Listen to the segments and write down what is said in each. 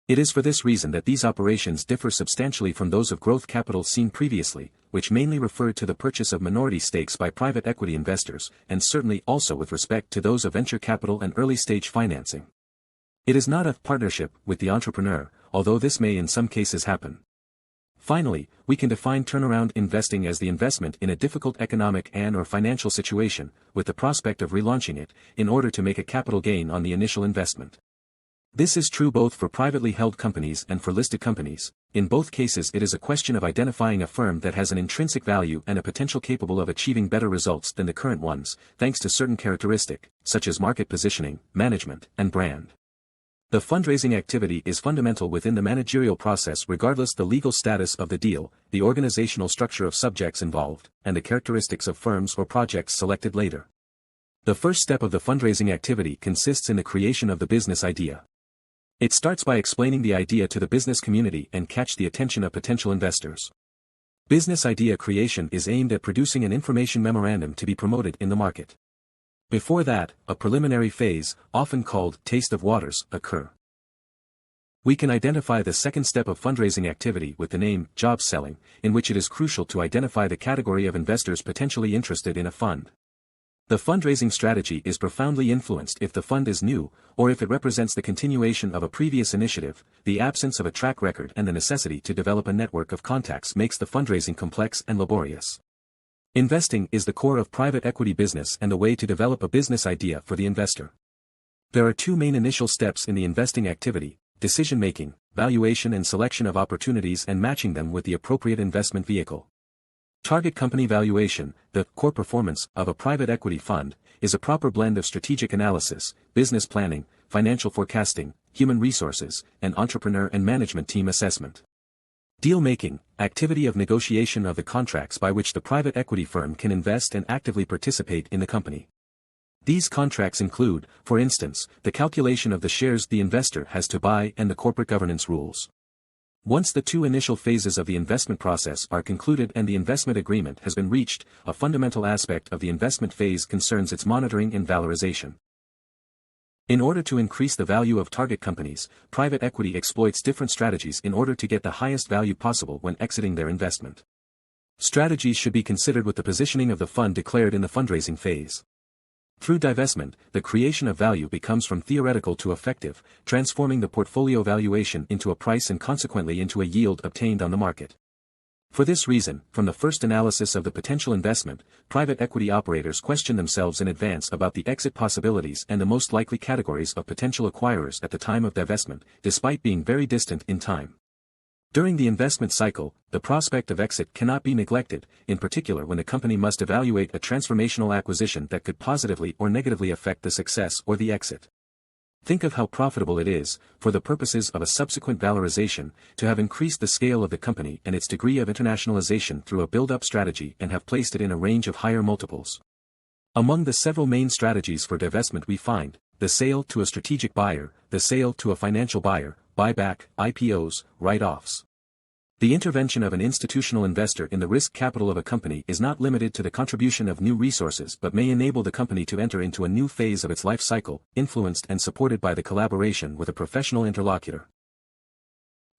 It is for this reason that these operations differ substantially from those of growth capital seen previously, which mainly referred to the purchase of minority stakes by private equity investors, and certainly also with respect to those of venture capital and early-stage financing. It is not a partnership with the entrepreneur, although this may in some cases happen. Finally, we can define turnaround investing as the investment in a difficult economic and/or financial situation, with the prospect of relaunching it, in order to make a capital gain on the initial investment. This is true both for privately held companies and for listed companies. In both cases it is a question of identifying a firm that has an intrinsic value and a potential capable of achieving better results than the current ones, thanks to certain characteristics, such as market positioning, management, and brand. The fundraising activity is fundamental within the managerial process regardless the legal status of the deal, the organizational structure of subjects involved, and the characteristics of firms or projects selected later. The first step of the fundraising activity consists in the creation of the business idea. It starts by explaining the idea to the business community and catch the attention of potential investors. Business idea creation is aimed at producing an information memorandum to be promoted in the market. Before that, a preliminary phase, often called taste of waters, occur. We can identify the second step of fundraising activity with the name job selling, in which it is crucial to identify the category of investors potentially interested in a fund. The fundraising strategy is profoundly influenced if the fund is new, or if it represents the continuation of a previous initiative. The absence of a track record and the necessity to develop a network of contacts makes the fundraising complex and laborious. Investing is the core of private equity business and a way to develop a business idea for the investor. There are two main initial steps in the investing activity: decision-making, valuation and selection of opportunities and matching them with the appropriate investment vehicle. Target company valuation, the core performance of a private equity fund, is a proper blend of strategic analysis, business planning, financial forecasting, human resources, and entrepreneur and management team assessment. Deal-making, activity of negotiation of the contracts by which the private equity firm can invest and actively participate in the company. These contracts include, for instance, the calculation of the shares the investor has to buy and the corporate governance rules. Once the two initial phases of the investment process are concluded and the investment agreement has been reached, a fundamental aspect of the investment phase concerns its monitoring and valorization. In order to increase the value of target companies, private equity exploits different strategies in order to get the highest value possible when exiting their investment. Strategies should be considered with the positioning of the fund declared in the fundraising phase. Through divestment, the creation of value becomes from theoretical to effective, transforming the portfolio valuation into a price and consequently into a yield obtained on the market. For this reason, from the first analysis of the potential investment, private equity operators question themselves in advance about the exit possibilities and the most likely categories of potential acquirers at the time of divestment, despite being very distant in time. During the investment cycle, the prospect of exit cannot be neglected, in particular when a company must evaluate a transformational acquisition that could positively or negatively affect the success or the exit. Think of how profitable it is, for the purposes of a subsequent valorization, to have increased the scale of the company and its degree of internationalization through a build-up strategy and have placed it in a range of higher multiples. Among the several main strategies for divestment we find, the sale to a strategic buyer, the sale to a financial buyer, buyback, IPOs, write-offs. The intervention of an institutional investor in the risk capital of a company is not limited to the contribution of new resources but may enable the company to enter into a new phase of its life cycle, influenced and supported by the collaboration with a professional interlocutor.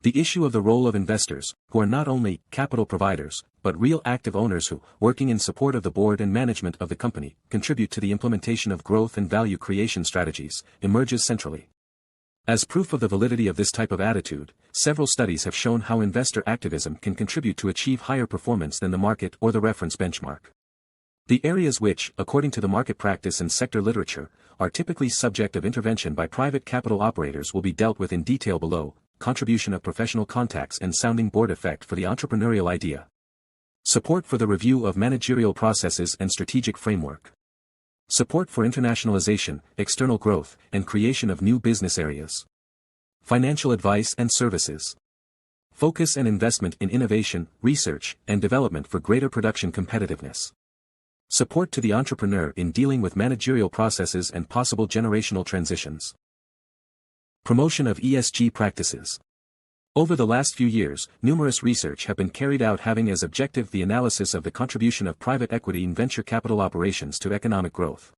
The issue of the role of investors, who are not only capital providers, but real active owners who, working in support of the board and management of the company, contribute to the implementation of growth and value creation strategies, emerges centrally. As proof of the validity of this type of attitude, several studies have shown how investor activism can contribute to achieve higher performance than the market or the reference benchmark. The areas which, according to the market practice and sector literature, are typically subject of intervention by private capital operators will be dealt with in detail below: contribution of professional contacts and sounding board effect for the entrepreneurial idea. Support for the review of managerial processes and strategic framework. Support for internationalization, external growth, and creation of new business areas. Financial advice and services. Focus and investment in innovation, research, and development for greater production competitiveness. Support to the entrepreneur in dealing with managerial processes and possible generational transitions. Promotion of ESG practices. Over the last few years, numerous research have been carried out having as objective the analysis of the contribution of private equity and venture capital operations to economic growth.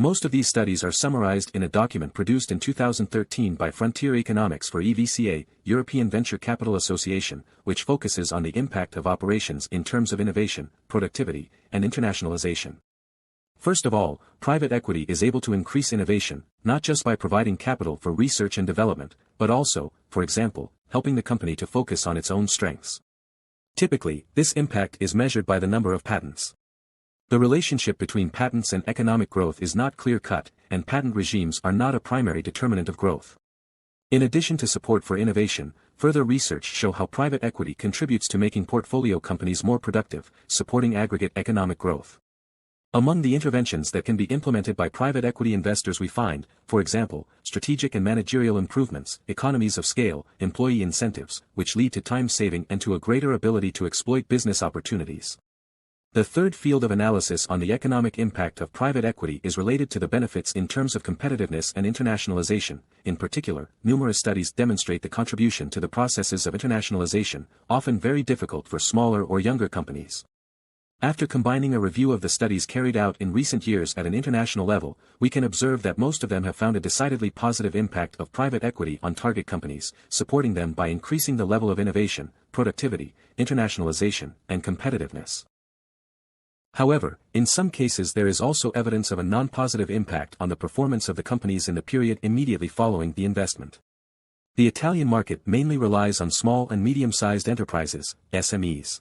Most of these studies are summarized in a document produced in 2013 by Frontier Economics for EVCA, European Venture Capital Association, which focuses on the impact of operations in terms of innovation, productivity, and internationalization. First of all, private equity is able to increase innovation, not just by providing capital for research and development, but also, for example, helping the company to focus on its own strengths. Typically, this impact is measured by the number of patents. The relationship between patents and economic growth is not clear-cut, and patent regimes are not a primary determinant of growth. In addition to support for innovation, further research shows how private equity contributes to making portfolio companies more productive, supporting aggregate economic growth. Among the interventions that can be implemented by private equity investors we find, for example, strategic and managerial improvements, economies of scale, employee incentives, which lead to time saving and to a greater ability to exploit business opportunities. The third field of analysis on the economic impact of private equity is related to the benefits in terms of competitiveness and internationalization. In particular, numerous studies demonstrate the contribution to the processes of internationalization, often very difficult for smaller or younger companies. After combining a review of the studies carried out in recent years at an international level, we can observe that most of them have found a decidedly positive impact of private equity on target companies, supporting them by increasing the level of innovation, productivity, internationalization, and competitiveness. However, in some cases there is also evidence of a non-positive impact on the performance of the companies in the period immediately following the investment. The Italian market mainly relies on small and medium-sized enterprises, SMEs.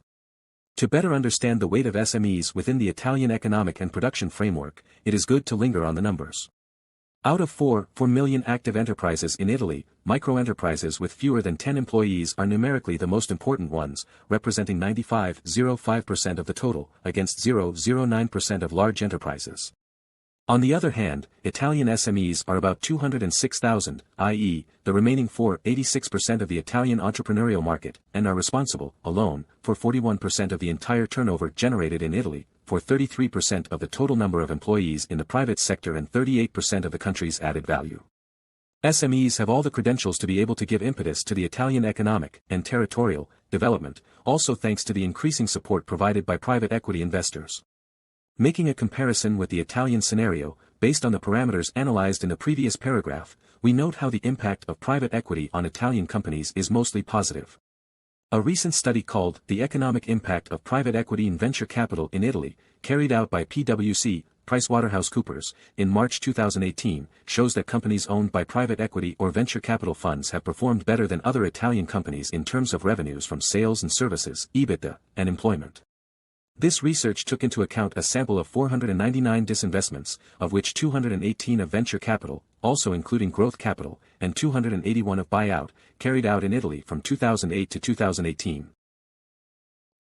To better understand the weight of SMEs within the Italian economic and production framework, it is good to linger on the numbers. Out of 4 million active enterprises in Italy, microenterprises with fewer than 10 employees are numerically the most important ones, representing 95.05% of the total, against 0.09% of large enterprises. On the other hand, Italian SMEs are about 206,000, i.e., the remaining 4.86% of the Italian entrepreneurial market, and are responsible, alone, for 41% of the entire turnover generated in Italy, for 33% of the total number of employees in the private sector and 38% of the country's added value. SMEs have all the credentials to be able to give impetus to the Italian economic and territorial development, also thanks to the increasing support provided by private equity investors. Making a comparison with the Italian scenario, based on the parameters analyzed in the previous paragraph, we note how the impact of private equity on Italian companies is mostly positive. A recent study called The Economic Impact of Private Equity in Venture Capital in Italy, carried out by PwC, PricewaterhouseCoopers, in March 2018, shows that companies owned by private equity or venture capital funds have performed better than other Italian companies in terms of revenues from sales and services, EBITDA, and employment. This research took into account a sample of 499 disinvestments, of which 218 of venture capital, also including growth capital, and 281 of buyout, carried out in Italy from 2008 to 2018.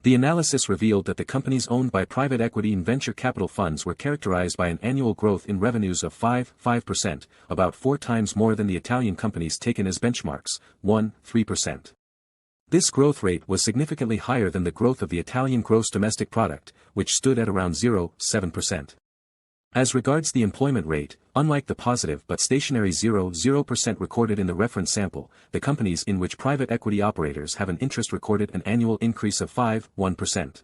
The analysis revealed that the companies owned by private equity and venture capital funds were characterized by an annual growth in revenues of 5%, about 4 times more than the Italian companies taken as benchmarks, 3%. This growth rate was significantly higher than the growth of the Italian gross domestic product, which stood at around 0.7%. As regards the employment rate, unlike the positive but stationary 0% recorded in the reference sample, the companies in which private equity operators have an interest recorded an annual increase of 1%.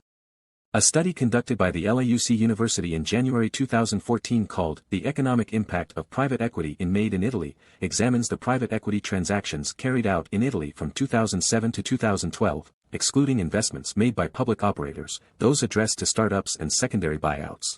A study conducted by the LAUC University in January 2014 called The Economic Impact of Private Equity in Made in Italy examines the private equity transactions carried out in Italy from 2007 to 2012, excluding investments made by public operators, those addressed to startups and secondary buyouts.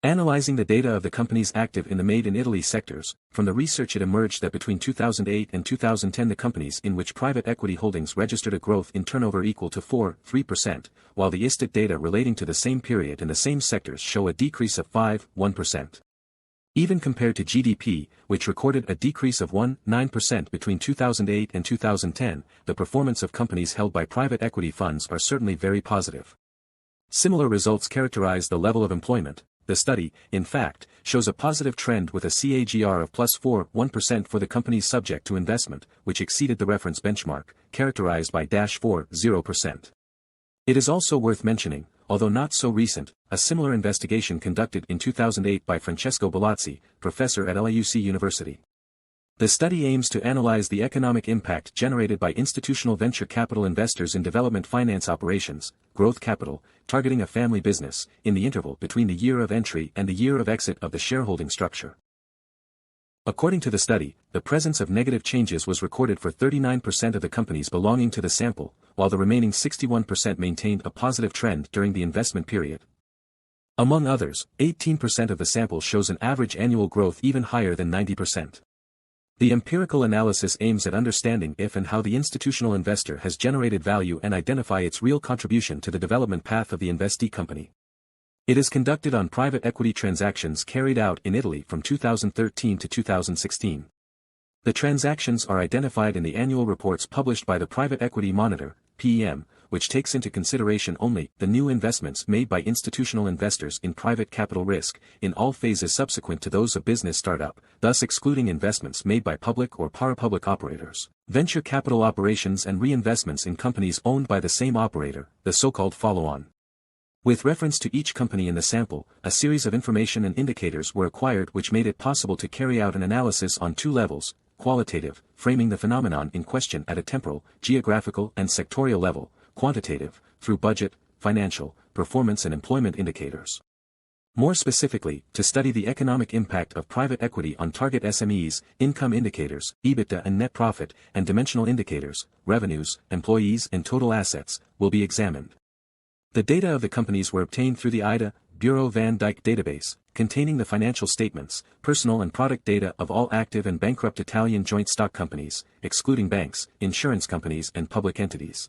Analyzing the data of the companies active in the Made in Italy sectors, from the research it emerged that between 2008 and 2010 the companies in which private equity holdings registered a growth in turnover equal to 3%, while the ISTAT data relating to the same period in the same sectors show a decrease of 1%. Even compared to GDP, which recorded a decrease of 9% between 2008 and 2010, the performance of companies held by private equity funds are certainly very positive. Similar results characterize the level of employment. The study, in fact, shows a positive trend with a CAGR of +1% for the companies subject to investment, which exceeded the reference benchmark, characterized by -0%. It is also worth mentioning, although not so recent, a similar investigation conducted in 2008 by Francesco Bellazzi, professor at LAUC University. The study aims to analyze the economic impact generated by institutional venture capital investors in development finance operations, growth capital, targeting a family business, in the interval between the year of entry and the year of exit of the shareholding structure. According to the study, the presence of negative changes was recorded for 39% of the companies belonging to the sample, while the remaining 61% maintained a positive trend during the investment period. Among others, 18% of the sample shows an average annual growth even higher than 90%. The empirical analysis aims at understanding if and how the institutional investor has generated value and identify its real contribution to the development path of the investee company. It is conducted on private equity transactions carried out in Italy from 2013 to 2016. The transactions are identified in the annual reports published by the Private Equity Monitor, PEM, which takes into consideration only the new investments made by institutional investors in private capital risk, in all phases subsequent to those of business startup, thus excluding investments made by public or parapublic operators, venture capital operations and reinvestments in companies owned by the same operator, the so-called follow-on. With reference to each company in the sample, a series of information and indicators were acquired which made it possible to carry out an analysis on two levels: qualitative, framing the phenomenon in question at a temporal, geographical and sectorial level; quantitative, through budget, financial, performance and employment indicators. More specifically, to study the economic impact of private equity on target SMEs, income indicators, EBITDA and net profit, and dimensional indicators, revenues, employees and total assets, will be examined. The data of the companies were obtained through the IDA, Bureau van Dijk database, containing the financial statements, personal and product data of all active and bankrupt Italian joint stock companies, excluding banks, insurance companies and public entities.